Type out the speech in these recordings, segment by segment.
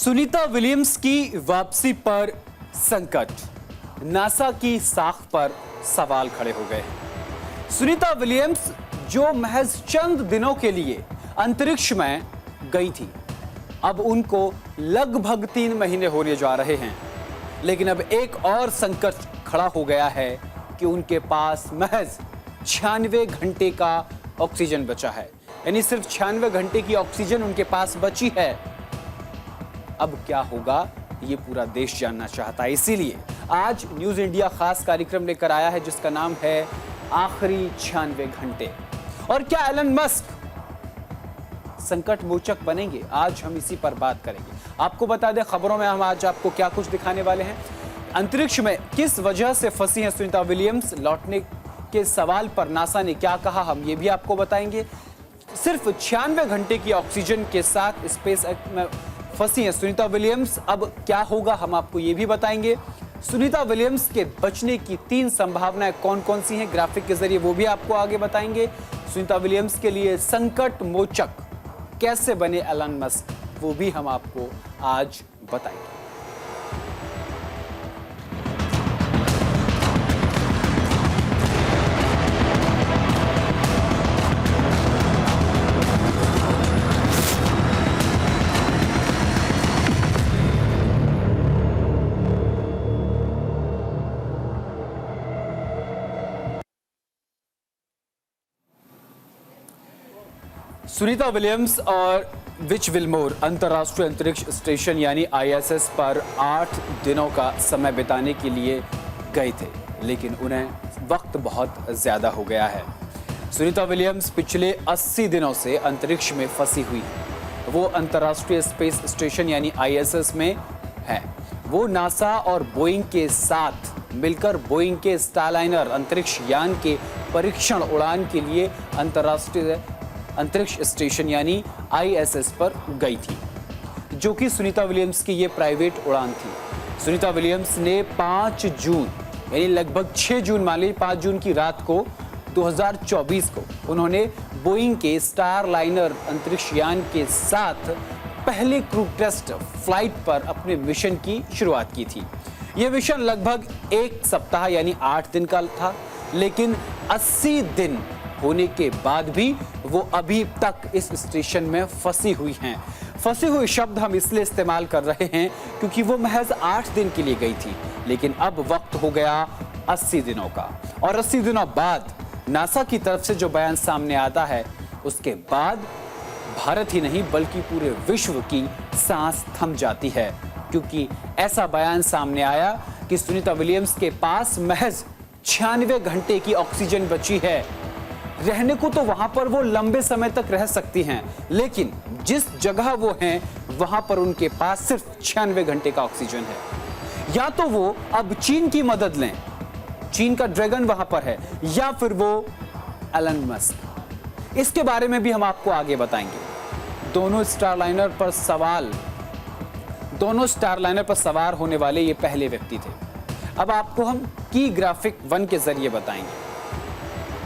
Sunita Williams की वापसी पर संकट, नासा की साख पर सवाल खड़े हो गए। सुनीता विलियम्स जो महज चंद दिनों के लिए अंतरिक्ष में गई थी, अब उनको लगभग 3 महीने होने जा रहे हैं। लेकिन अब एक और संकट खड़ा हो गया है कि उनके पास महज 96 घंटे का ऑक्सीजन बचा है। यानी सिर्फ 96 घंटे की ऑक्सीजन उनके पास बची है। अब क्या होगा ये पूरा देश जानना चाहता है। इसीलिए आज न्यूज़ इंडिया खास कार्यक्रम लेकर आया है जिसका नाम है आखिरी 96 घंटे। और क्या एलन मस्क संकट मोचक बनेंगे? आज हम इसी पर बात करेंगे। आपको बता दें, खबरों में हम आज आपको क्या कुछ दिखाने वाले हैं। अंतरिक्ष में किस वजह से फंसी हैं सुनीता विलियम्स, लौटने के सवाल पर नासा ने क्या कहा, हम ये भी आपको बताएंगे। सिर्फ 96 घंटे की ऑक्सीजन के साथ स्पेस में फंसी हैं सुनीता विलियम्स, अब क्या होगा हम आपको ये भी बताएंगे। सुनीता विलियम्स के बचने की 3 संभावनाएं कौन कौन सी हैं, ग्राफिक के जरिए वो भी आपको आगे बताएंगे। सुनीता विलियम्स के लिए संकट मोचक कैसे बने एलन मस्क, वो भी हम आपको आज बताएंगे। सुनीता विलियम्स और विच विलमोर अंतर्राष्ट्रीय अंतरिक्ष स्टेशन यानी ISS पर 8 दिनों का समय बिताने के लिए गए थे, लेकिन उन्हें वक्त बहुत ज़्यादा हो गया है। सुनीता विलियम्स पिछले 80 दिनों से अंतरिक्ष में फंसी हुई है। वो अंतर्राष्ट्रीय स्पेस स्टेशन यानी ISS में है। वो नासा और बोइंग के साथ मिलकर बोइंग के स्टारलाइनर अंतरिक्ष यान के परीक्षण उड़ान के लिए अंतर्राष्ट्रीय अंतरिक्ष स्टेशन यानी ISS पर गई थी, जो कि सुनीता विलियम्स की ये प्राइवेट उड़ान थी। सुनीता विलियम्स ने 5 जून यानी लगभग 6 जून मान लीजिए, 5 जून की रात को 2024 को उन्होंने बोइंग के स्टारलाइनर अंतरिक्ष यान के साथ पहले क्रू टेस्ट फ्लाइट पर अपने मिशन की शुरुआत की थी। यह मिशन लगभग 1 सप्ताह यानी 8 दिन का था, लेकिन 80 दिन होने के बाद भी वो अभी तक इस स्टेशन में फंसी हुई हैं। फंसी हुई शब्द हम इसलिए इस्तेमाल कर रहे हैं क्योंकि वो महज 8 दिन के लिए गई थी, लेकिन अब वक्त हो गया 80 दिनों का। और 80 दिनों बाद नासा की तरफ से जो बयान सामने आता है, उसके बाद भारत ही नहीं बल्कि पूरे विश्व की सांस थम जाती है, क्योंकि ऐसा बयान सामने आया कि सुनीता विलियम्स के पास महज 96 घंटे की ऑक्सीजन बची है। रहने को तो वहां पर वो लंबे समय तक रह सकती हैं, लेकिन जिस जगह वो हैं वहां पर उनके पास सिर्फ 96 घंटे का ऑक्सीजन है। या तो वो अब चीन की मदद लें, चीन का ड्रैगन वहां पर है, या फिर वो एलन मस्क। इसके बारे में भी हम आपको आगे बताएंगे। दोनों स्टारलाइनर पर सवार होने वाले ये पहले व्यक्ति थे। अब आपको हम की ग्राफिक 1 के जरिए बताएंगे,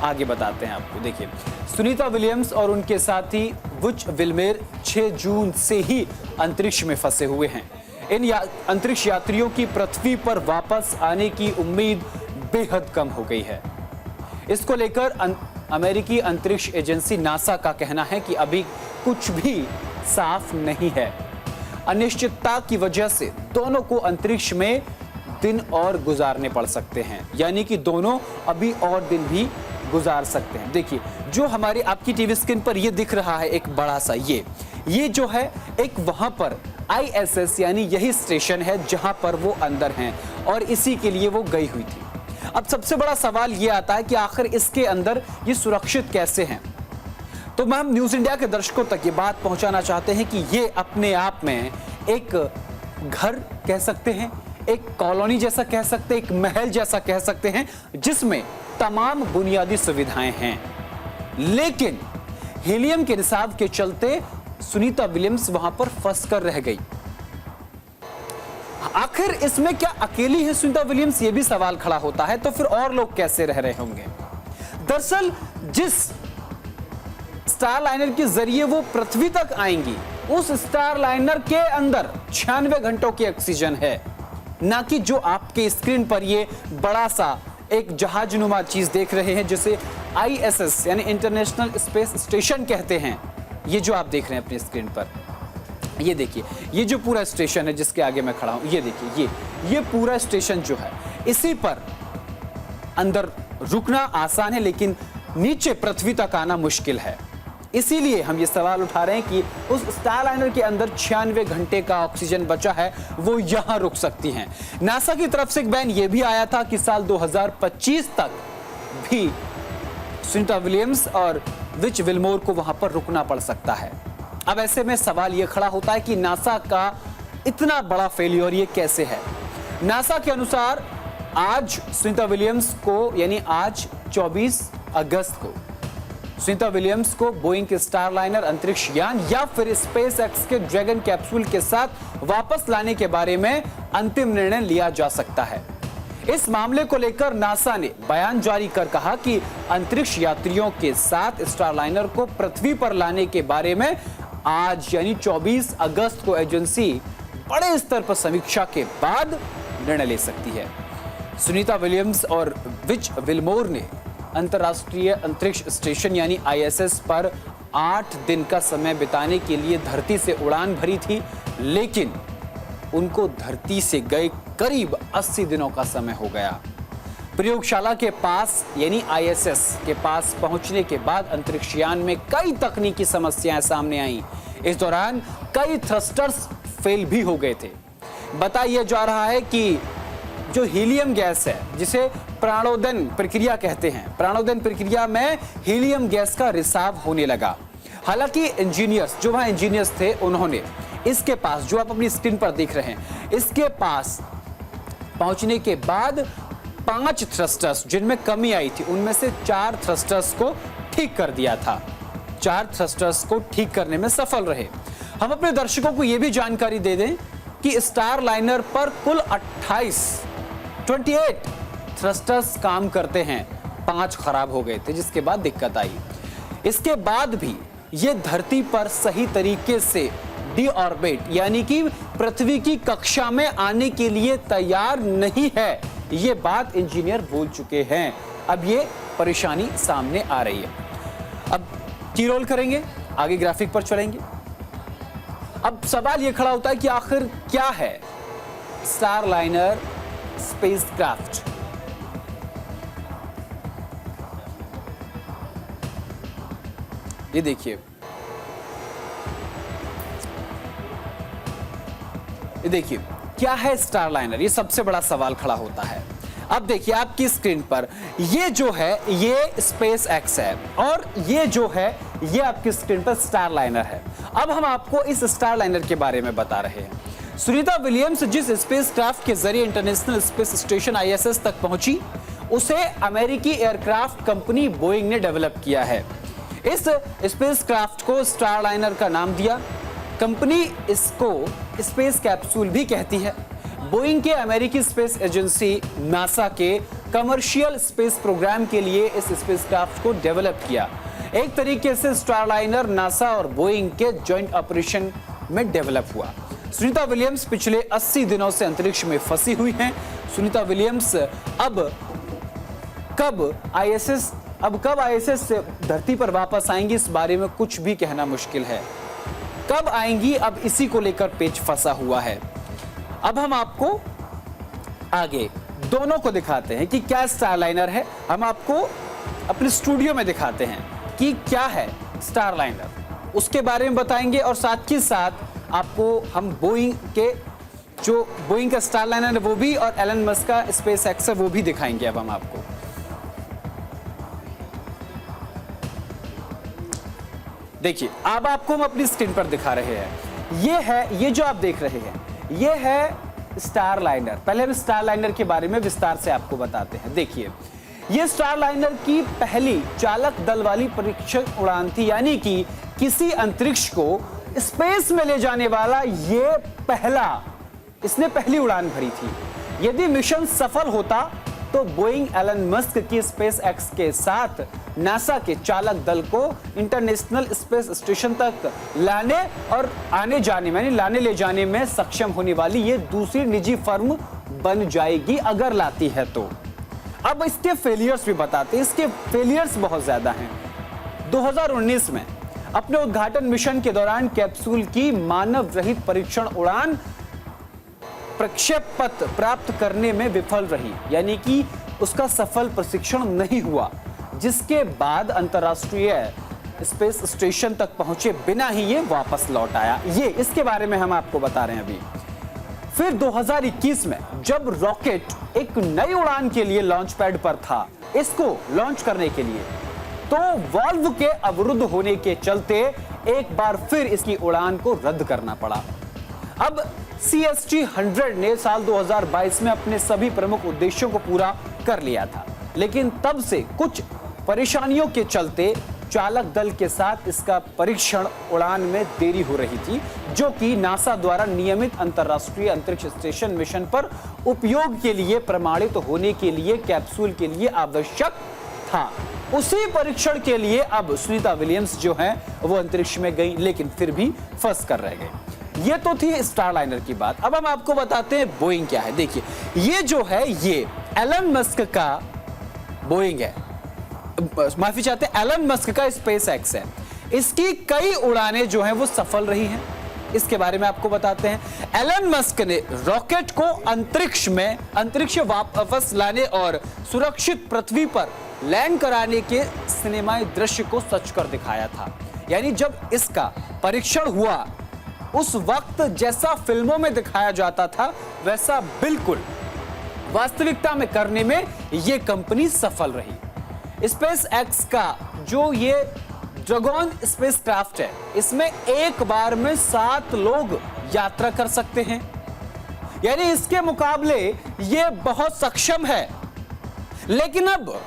आगे बताते हैं आपको। देखिए, सुनीता विलियम्स और उनके साथी विच विलमेर 6 जून से ही अंतरिक्ष में फंसे हुए हैं। इन अंतरिक्ष यात्रियों की पृथ्वी पर वापस आने की उम्मीद बेहद कम हो गई है। इसको लेकर अमेरिकी अंतरिक्ष एजेंसी नासा का कहना है कि अभी कुछ भी साफ नहीं है। अनिश्चितता की वजह से दोनों को अंतरिक्ष में दिन और गुजारने पड़ सकते हैं, यानी कि दोनों अभी और दिन भी गुजार सकते हैं। देखिए, जो हमारी आपकी टीवी स्क्रीन पर ये दिख रहा है एक बड़ा सा ये जो है एक वहां पर ISS यानी यही स्टेशन है जहां पर वो अंदर हैं और इसी के लिए वो गई हुई थी। अब सबसे बड़ा सवाल ये आता है कि आखिर इसके अंदर ये सुरक्षित कैसे हैं। तो हम न्यूज़ इंडिया के दर्शकों तक ये बात पहुंचाना चाहते हैं कि ये अपने आप में एक घर कह सकते हैं, एक कॉलोनी जैसा कह सकते हैं, एक महल जैसा कह सकते हैं, जिसमें तमाम बुनियादी सुविधाएं हैं। लेकिन हीलियम के रिसाव के चलते सुनीता विलियम्स वहां पर फंस कर रह गई। आखिर इसमें क्या अकेली है सुनीता विलियम्स, ये भी सवाल खड़ा होता है। तो फिर और लोग कैसे रह रहे होंगे? दरअसल जिस स्टारलाइनर के जरिए वो पृथ्वी तक आएंगी, उस स्टार लाइनर के अंदर 96 घंटों की ऑक्सीजन है, ना कि जो आपके स्क्रीन पर ये बड़ा सा एक जहाजनुमा चीज देख रहे हैं जिसे ISS यानी इंटरनेशनल स्पेस स्टेशन कहते हैं। ये जो आप देख रहे हैं अपनी स्क्रीन पर, ये देखिए, ये जो पूरा स्टेशन है जिसके आगे मैं खड़ा हूं, ये देखिए, ये पूरा स्टेशन जो है, इसी पर अंदर रुकना आसान है लेकिन नीचे पृथ्वी तक आना मुश्किल है। इसीलिए हम ये सवाल उठा रहे हैं कि उस स्टार लाइनर के अंदर 96 घंटे का ऑक्सीजन बचा है, वो यहां रुक सकती हैं। नासा की तरफ से एक बयान ये भी आया था कि साल 2025 तक भी सुनीता विलियम्स और विच विल्मोर को वहां पर रुकना पड़ सकता है। अब ऐसे में सवाल यह खड़ा होता है कि नासा का इतना बड़ा फेलियर ये कैसे है। नासा के अनुसार आज सुनीता विलियम्स को, यानी आज 24 अगस्त को सुनीता विलियम्स को बोइंग के स्टार लाइनर अंतरिक्ष यान या फिर स्पेस एक्स के ड्रैगन कैप्सूल के साथ वापस लाने के बारे में अंतिम निर्णय लिया जा सकता है। इस मामले को लेकर नासा ने बयान जारी कर कहा कि अंतरिक्ष यात्रियों के साथ स्टार लाइनर को पृथ्वी पर लाने के बारे में आज यानी 24 अगस्त को एजेंसी बड़े स्तर पर समीक्षा के बाद निर्णय ले सकती है। सुनीता विलियम्स और विच विल्मोर ने अंतर्राष्ट्रीय अंतरिक्ष स्टेशन यानी ISS पर 8 दिन का समय बिताने के लिए धरती से उड़ान भरी थी, लेकिन उनको धरती से गए करीब 80 दिनों का समय हो गया। प्रयोगशाला के पास यानी ISS के पास पहुंचने के बाद अंतरिक्ष यान में कई तकनीकी समस्याएं सामने आईं। इस दौरान कई थ्रस्टर्स फेल भी हो गए थे। बताया जा रहा है कि जो हीलियम गैस है, जिसे प्राणोदन प्रक्रिया कहते हैं, प्राणोदन प्रक्रिया में हीलियम गैस का रिसाव होने लगा। हालांकि इंजीनियर्स, जो वहां इंजीनियर्स थे, उन्होंने इसके पास, जो आप अपनी स्क्रीन पर देख रहे हैं, इसके पास पहुंचने के बाद 5 थ्रस्टर्स जिनमें कमी आई थी, उनमें से 4 थ्रस्टर्स को ठीक कर दिया था। 4 थ्रस्टर्स को ठीक करने में सफल रहे। हम अपने दर्शकों को यह भी जानकारी दे दें कि स्टार लाइनर पर कुल 28 थ्रस्टर्स काम करते हैं, 5 खराब हो गए थे जिसके बाद दिक्कत आई। इसके बाद भी ये धरती पर सही तरीके से डीऑर्बिट यानी कि पृथ्वी की कक्षा में आने के लिए तैयार नहीं है, ये बात इंजीनियर बोल चुके हैं। अब ये परेशानी सामने आ रही है। अब की रोल करेंगे, आगे ग्राफिक पर चलेंगे। अब सवाल ये खड़ा होता है कि आखिर क्या है स्टार लाइनर स्पेसक्राफ्ट। ये देखिए, क्या है स्टार लाइनर, ये सबसे बड़ा सवाल खड़ा होता है। अब देखिए आपकी स्क्रीन पर ये जो है ये स्पेस एक्स है और ये जो है ये आपकी स्क्रीन पर स्टार लाइनर है। अब हम आपको इस स्टार लाइनर के बारे में बता रहे हैं। सुनीता विलियम्स जिस स्पेसक्राफ्ट के जरिए इंटरनेशनल स्पेस स्टेशन ISS तक पहुंची, उसे अमेरिकी एयरक्राफ्ट कंपनी बोइंग ने डेवलप किया है। इस स्पेसक्राफ्ट को स्टार लाइनर का नाम दिया। कंपनी इसको स्पेस कैप्सूल भी कहती है। बोइंग के अमेरिकी स्पेस एजेंसी नासा के कमर्शियल स्पेस प्रोग्राम के लिए इस स्पेसक्राफ्ट को डेवलप किया। एक तरीके से स्टार लाइनर नासा और बोइंग के जॉइंट ऑपरेशन में डेवलप हुआ। सुनीता विलियम्स पिछले 80 दिनों से अंतरिक्ष में फंसी हुई हैं। सुनीता विलियम्स अब कब ISS से धरती पर वापस आएंगी, इस बारे में कुछ भी कहना मुश्किल है। कब आएंगी, अब इसी को लेकर पेच फंसा हुआ है। अब हम आपको आगे दोनों को दिखाते हैं कि क्या स्टार लाइनर है। हम आपको अपने स्टूडियो में दिखाते हैं कि क्या है स्टार लाइनर, उसके बारे में बताएंगे और साथ ही साथ आपको हम बोइंग का स्टार लाइनर है वो भी और एलन मस्क का स्पेस एक्स है वो भी दिखाएंगे। अब हम आपको देखिए, अब आपको हम अपनी स्क्रीन पर दिखा रहे हैं। ये जो आप देख रहे हैं ये है स्टार लाइनर। पहले हम स्टार लाइनर के बारे में विस्तार से आपको बताते हैं। देखिए, ये स्टार लाइनर की पहली चालक दल वाली परीक्षण उड़ान थी, यानी कि किसी अंतरिक्ष को स्पेस में ले जाने वाला इसने पहली उड़ान भरी थी। यदि मिशन सफल होता तो बोइंग एलन मस्क की स्पेस एक्स के साथ नासा के चालक दल को इंटरनेशनल स्पेस स्टेशन तक लाने और आने जाने में यानी लाने ले जाने में सक्षम होने वाली ये दूसरी निजी फर्म बन जाएगी अगर लाती है तो। अब इसके फेलियर्स भी बताते हैं। इसके फेलियर्स बहुत ज्यादा हैं। 2019 में अपने उद्घाटन मिशन के दौरान कैप्सूल की मानव रहित परीक्षण उड़ान प्रक्षेप पथ प्राप्त करने में विफल रही, यानी कि उसका सफल प्रशिक्षण नहीं हुआ, जिसके बाद अंतरराष्ट्रीय स्पेस स्टेशन तक पहुंचे बिना ही ये वापस लौट आया। ये इसके बारे में हम आपको बता रहे हैं अभी। फिर 2021 में जब रॉकेट एक नई उड़ान के लिए लॉन्च पैड पर था, इसको लॉन्च करने के लिए, तो वाल्व के अवरुद्ध होने के चलते एक बार फिर इसकी उड़ान को रद्द करना पड़ा। अब CST-100 ने साल 2022 में अपने सभी प्रमुख उद्देश्यों को पूरा कर लिया था, लेकिन तब से कुछ परेशानियों के चलते चालक दल के साथ इसका परीक्षण उड़ान में देरी हो रही थी, जो कि नासा द्वारा नियमित अंतरराष्ट्रीय अंतरिक्ष स्टेशन मिशन पर उपयोग के लिए प्रमाणित होने के लिए कैप्सूल के लिए आवश्यक था। उसी परीक्षण के लिए अब सुनीता विलियम्स जो हैं वो अंतरिक्ष में गई, लेकिन फिर भी फंस कर रह गई। ये तो थी स्टारलाइनर की बात। अब हम आपको बताते हैं बोइंग क्या है। देखिए, ये जो है ये एलन मस्क का बोइंग है, माफी चाहते हैं, एलन मस्क का स्पेस एक्स है। इसकी कई उड़ानें जो हैं वो सफल रही हैं। इसके बारे में आपको बताते हैं। एलन मस्क ने रॉकेट को अंतरिक्ष वापस लाने और सुरक्षित पृथ्वी पर लैंड कराने के सिनेमाई दृश्य को सच कर दिखाया था। यानी जब इसका परीक्षण हुआ उस वक्त जैसा फिल्मों में दिखाया जाता था वैसा बिल्कुल वास्तविकता में करने में यह कंपनी सफल रही। स्पेस एक्स का जो ये ड्रैगन स्पेसक्राफ्ट है, इसमें एक बार में 7 लोग यात्रा कर सकते हैं, यानी इसके मुकाबले ये बहुत सक्षम है। लेकिन अब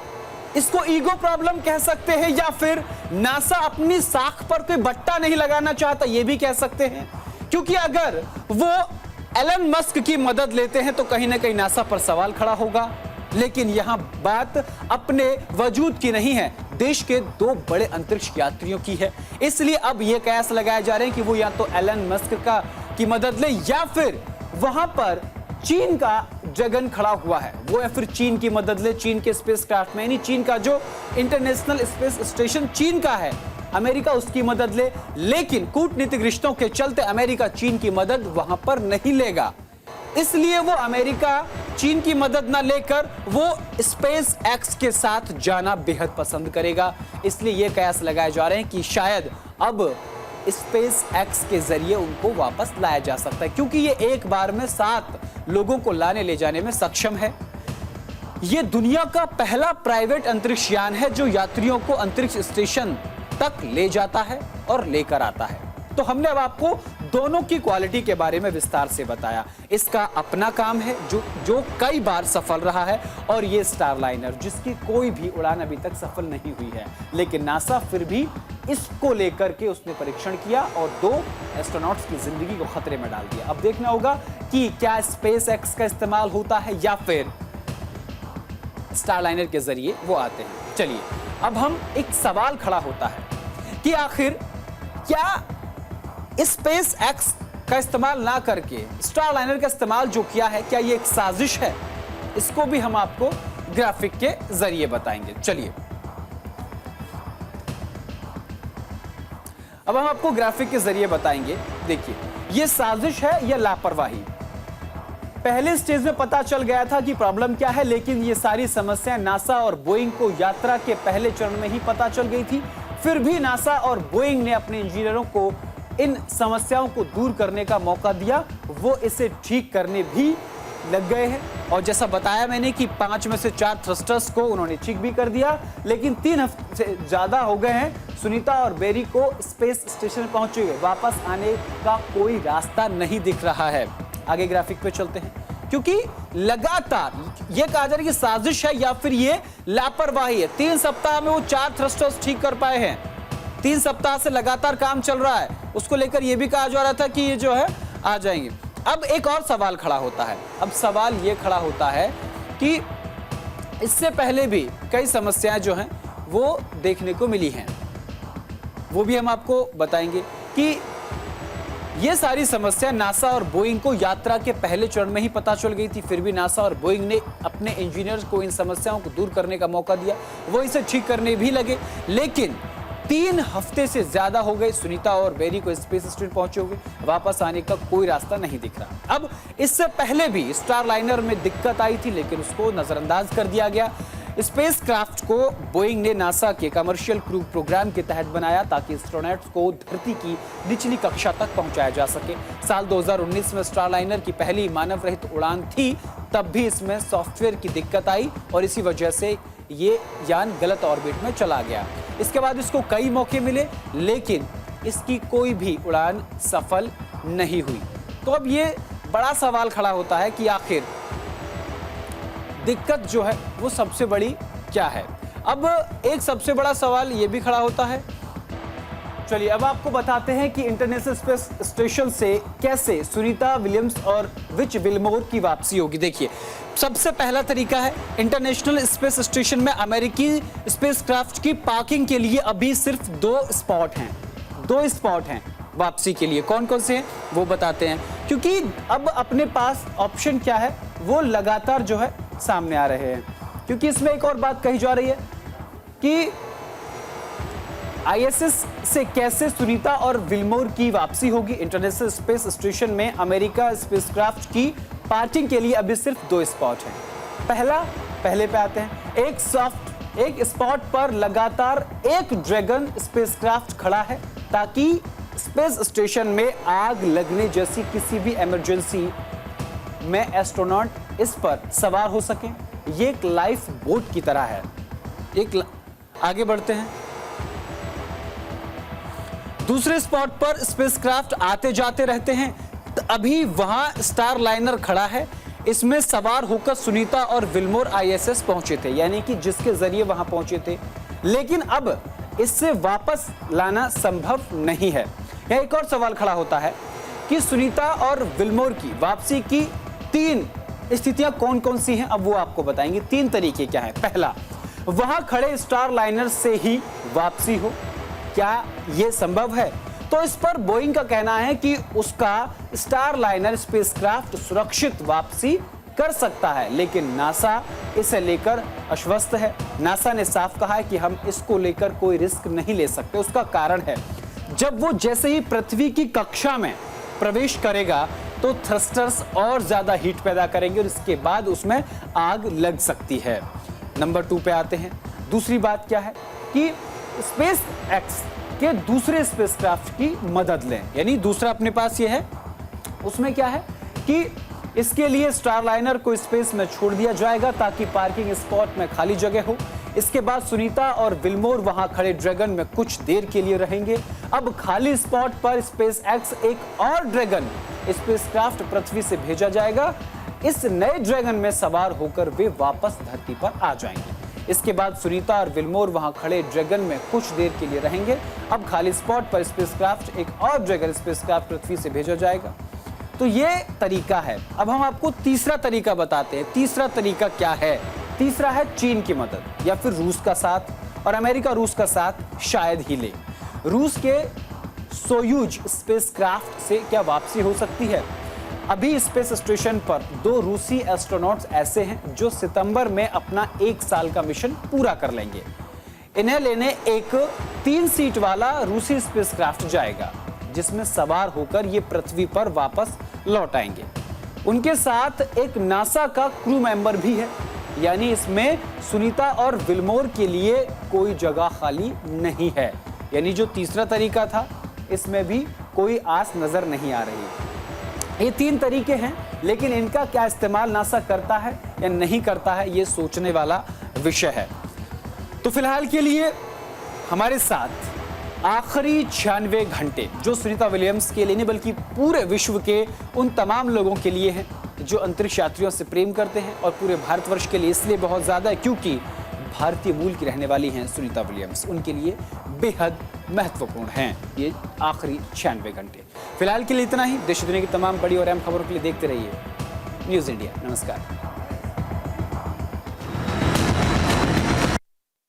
इसको ईगो प्रॉब्लम कह सकते हैं, या फिर नासा अपनी साख पर कोई बट्टा नहीं लगाना चाहता, ये भी कह सकते हैं। क्योंकि अगर वो एलन मस्क की मदद लेते हैं तो कहीं ना कहीं नासा पर सवाल खड़ा होगा। लेकिन यहां बात अपने वजूद की नहीं है, देश के 2 बड़े अंतरिक्ष यात्रियों की है। इसलिए अब यह कयास लगाए जा रहे हैं कि वो या तो एलन मस्क की मदद ले, या फिर वहां पर चीन का ड्रैगन खड़ा हुआ है वो, या फिर चीन की मदद ले, चीन के स्पेसक्राफ्ट में, यानी चीन का जो इंटरनेशनल स्पेस स्टेशन चीन का है, अमेरिका उसकी मदद ले। लेकिन कूटनीतिक रिश्तों के चलते अमेरिका चीन की मदद वहां पर नहीं लेगा, इसलिए वो अमेरिका चीन की मदद ना लेकर वो स्पेस एक्स के साथ जाना बेहद पसंद करेगा। इसलिए ये कयास लगाए जा रहे हैं कि शायद अब स्पेस एक्स के जरिए उनको वापस लाया जा सकता है, क्योंकि ये एक बार में 7 लोगों को लाने ले जाने में सक्षम है। ये दुनिया का पहला प्राइवेट अंतरिक्ष यान है जो यात्रियों को अंतरिक्ष स्टेशन तक ले जाता है और लेकर आता है। तो हमने अब आपको दोनों की क्वालिटी के बारे में विस्तार से बताया। इसका अपना काम है जो कई बार सफल रहा है, और ये स्टारलाइनर जिसकी कोई भी उड़ान अभी तक सफल नहीं हुई है, लेकिन नासा फिर भी इसको लेकर के उसने परीक्षण किया और 2 एस्ट्रोनॉट्स की जिंदगी को खतरे में डाल दिया। अब देखना होगा कि क्या स्पेस एक्स का इस्तेमाल होता है या फिर स्टारलाइनर के जरिए वो आते हैं। चलिए, अब हम एक सवाल खड़ा होता है कि आखिर क्या स्पेस एक्स का इस्तेमाल ना करके स्टारलाइनर का इस्तेमाल जो किया है, क्या ये एक साजिश है? इसको भी हम आपको ग्राफिक के जरिए बताएंगे। चलिए, अब हम आपको ग्राफिक के जरिए बताएंगे। देखिए, ये साजिश है या लापरवाही? पहले स्टेज में पता चल गया था कि प्रॉब्लम क्या है, लेकिन ये सारी समस्याएं नासा और बोइंग को यात्रा के पहले चरण में ही पता चल गई थी। फिर भी नासा और बोइंग ने अपने इंजीनियरों को इन समस्याओं को दूर करने का मौका दिया, वो इसे ठीक करने भी लग गए हैं। और जैसा बताया मैंने कि 5 में से 4 थ्रस्टर्स को उन्होंने ठीक भी कर दिया, लेकिन 3 हफ्ते से ज्यादा हो गए हैं सुनीता और बेरी को स्पेस स्टेशन पहुंचे हुए, वापस आने का कोई रास्ता नहीं दिख रहा है। आगे ग्राफिक पे चलते हैं, क्योंकि लगातार ये कहा जा रहा है कि साजिश है या फिर ये लापरवाही है। 3 सप्ताह में वो 4 थ्रस्टर्स ठीक कर पाए हैं। 3 सप्ताह से लगातार काम चल रहा है, उसको लेकर यह भी कहा जा रहा था कि ये जो है आ जाएंगे। अब एक और सवाल खड़ा होता है। अब सवाल ये खड़ा होता है कि इससे पहले भी कई समस्याएं जो हैं वो देखने को मिली हैं, वो भी हम आपको बताएंगे कि ये सारी समस्या नासा और बोइंग को यात्रा के पहले चरण में ही पता चल गई थी, फिर भी नासा और बोइंग ने अपने इंजीनियर्स को इन समस्याओं को दूर करने का मौका दिया, वो इसे ठीक करने भी लगे। लेकिन 3 हफ्ते से ज्यादा हो गए सुनीता और बेरी को स्पेस स्टेशन पहुंचे हुए, वापस आने का कोई रास्ता नहीं दिख रहा। अब इससे पहले भी स्टारलाइनर में दिक्कत आई थी, लेकिन उसको नजरअंदाज कर दिया गया। स्पेस क्राफ्ट को बोइंग ने नासा के कमर्शियल क्रू प्रोग्राम के तहत बनाया ताकि एस्ट्रोनॉट्स को धरती की निचली कक्षा तक पहुंचाया जा सके। साल 2019 में स्टारलाइनर की पहली मानव रहित उड़ान थी, तब भी इसमें सॉफ्टवेयर की दिक्कत आई और इसी वजह से ये यान गलत ऑर्बिट में चला गया। इसके बाद इसको कई मौके मिले, लेकिन इसकी कोई भी उड़ान सफल नहीं हुई। तो अब ये बड़ा सवाल खड़ा होता है कि आखिर दिक्कत जो है वो सबसे बड़ी क्या है। अब एक सबसे बड़ा सवाल ये भी खड़ा होता है, चलिए अब आपको बताते हैं कि इंटरनेशनल स्पेस स्टेशन से कैसे सुनीता विलियम्स और विच विलमोर की वापसी होगी। देखिए, सबसे पहला तरीका है, इंटरनेशनल स्पेस स्टेशन में अमेरिकी स्पेसक्राफ्ट की पार्किंग के लिए अभी सिर्फ 2 स्पॉट हैं वापसी के लिए। कौन कौन से हैं वो बताते हैं, क्योंकि अब अपने पास ऑप्शन क्या है वो लगातार जो है सामने आ रहे हैं। क्योंकि इसमें एक और बात कही जा रही है कि आईएसएस से कैसे सुनीता और विलमोर की वापसी होगी। इंटरनेशनल स्पेस स्टेशन में अमेरिका स्पेसक्राफ्ट की पार्किंग के लिए अभी सिर्फ 2 स्पॉट हैं। पहले पे आते हैं, एक स्पॉट पर लगातार एक ड्रैगन स्पेसक्राफ्ट खड़ा है ताकि स्पेस स्टेशन में आग लगने जैसी किसी भी इमरजेंसी में एस्ट्रोनॉट इस पर सवार हो सकें। ये एक लाइफ बोट की तरह है। आगे बढ़ते हैं, दूसरे स्पॉट पर स्पेसक्राफ्ट आते जाते रहते हैं। अभी वहां स्टारलाइनर खड़ा है, इसमें सवार होकर सुनीता और विलमोर आईएसएस पहुंचे थे, यानी कि जिसके जरिए वहां पहुंचे थे। लेकिन अब इससे वापस लाना संभव नहीं है। यह एक और सवाल खड़ा होता है कि सुनीता और विलमोर की वापसी की 3 स्थितियां कौन कौन सी हैं, अब वो आपको बताएंगे। 3 तरीके क्या हैं। पहला, वहां खड़े स्टारलाइनर से ही वापसी हो, क्या यह संभव है? तो इस पर बोइंग का कहना है कि उसका स्टारलाइनर स्पेसक्राफ्ट सुरक्षित वापसी कर सकता है, लेकिन नासा इसे लेकर आश्वस्त है। नासा ने साफ कहा है कि हम इसको लेकर कोई रिस्क नहीं ले सकते। उसका कारण है, जब वो जैसे ही पृथ्वी की कक्षा में प्रवेश करेगा तो थ्रस्टर्स और ज्यादा हीट पैदा करेंगे और इसके बाद उसमें आग लग सकती है। नंबर 2 पे आते हैं। दूसरी बात क्या है कि स्पेस एक्स के दूसरे स्पेसक्राफ्ट की मदद लें, यानी दूसरा अपने पास ये है। उसमें क्या है कि इसके लिए स्टारलाइनर को स्पेस में छोड़ दिया जाएगा ताकि पार्किंग स्पॉट में खाली जगह हो। इसके बाद सुनीता और विलमोर वहां खड़े ड्रैगन में कुछ देर के लिए रहेंगे। अब खाली स्पॉट पर स्पेस एक्स एक और ड्रैगन स्पेसक्राफ्ट पृथ्वी से भेजा जाएगा। इस नए ड्रैगन में सवार होकर वे वापस धरती पर आ जाएंगे। इसके बाद सुनीता और विलमोर वहां खड़े ड्रैगन में कुछ देर के लिए रहेंगे। अब खाली स्पॉट पर स्पेसक्राफ्ट एक और ड्रैगन स्पेसक्राफ्ट पृथ्वी से भेजा जाएगा। तो ये तरीका है। अब हम आपको तीसरा तरीका बताते हैं। तीसरा तरीका क्या है? तीसरा है चीन की मदद या फिर रूस का साथ, और अमेरिका रूस का साथ शायद ही ले। रूस के सोयूज स्पेसक्राफ्ट से क्या वापसी हो सकती है? अभी स्पेस स्टेशन पर 2 रूसी एस्ट्रोनॉट्स ऐसे हैं जो सितंबर में अपना 1 साल का मिशन पूरा कर लेंगे। इन्हें लेने एक 3 सीट वाला रूसी स्पेसक्राफ्ट जाएगा, जिसमें सवार होकर ये पृथ्वी पर वापस लौट आएंगे। उनके साथ एक नासा का क्रू मेंबर भी है, यानी इसमें सुनीता और विलमोर के लिए कोई जगह खाली नहीं है। यानी जो तीसरा तरीका था, इसमें भी कोई आस नजर नहीं आ रही। ये 3 तरीके हैं, लेकिन इनका क्या इस्तेमाल नासा करता है या नहीं करता है, ये सोचने वाला विषय है। तो फिलहाल के लिए हमारे साथ आखिरी 96 घंटे जो सुनीता विलियम्स के लिए नहीं बल्कि पूरे विश्व के उन तमाम लोगों के लिए हैं जो अंतरिक्ष यात्रियों से प्रेम करते हैं, और पूरे भारतवर्ष के लिए इसलिए बहुत ज़्यादा है क्योंकि भारतीय मूल की रहने वाली हैं सुनीता विलियम्स। उनके लिए बेहद महत्वपूर्ण हैं ये आखिरी 96 घंटे। फिलहाल के लिए इतना ही। देश दुनिया की तमाम बड़ी और अहम खबरों के लिए देखते रहिए न्यूज़ इंडिया। नमस्कार।